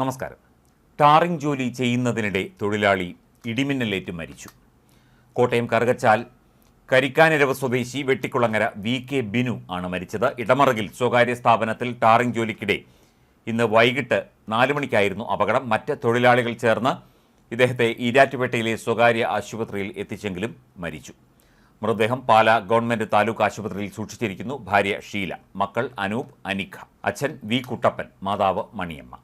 നമസ്കാരം. ടാറിംഗ് ജോലി ചെയ്യുന്നതിനിടെ തൊഴിലാളി ഇടിമിന്നലേറ്റ് മരിച്ചു. കോട്ടയം കറുകച്ചാൽ കരിക്കാനിരവ് സ്വദേശി വെട്ടിക്കുളങ്ങര VK ബിനു ആണ് മരിച്ചത്. ഇടമറുകിൽ സ്വകാര്യ സ്ഥാപനത്തിൽ ടാറിംഗ് ജോലിക്കിടെ ഇന്ന് വൈകിട്ട് 4 മണിക്കായിരുന്നു അപകടം. മറ്റ് തൊഴിലാളികൾ ചേർന്ന് ഇദ്ദേഹത്തെ ഈരാറ്റുപേട്ടയിലെ സ്വകാര്യ ആശുപത്രിയിൽ എത്തിച്ചെങ്കിലും മരിച്ചു. മൃതദേഹം പാലാ ഗവൺമെന്റ് താലൂക്ക് ആശുപത്രിയിൽ സൂക്ഷിച്ചിരിക്കുന്നു. ഭാര്യ ഷീല, മക്കൾ അനൂപ്, അനിഖ, അച്ഛൻ V കുട്ടപ്പൻ, മാതാവ് മണിയമ്മ.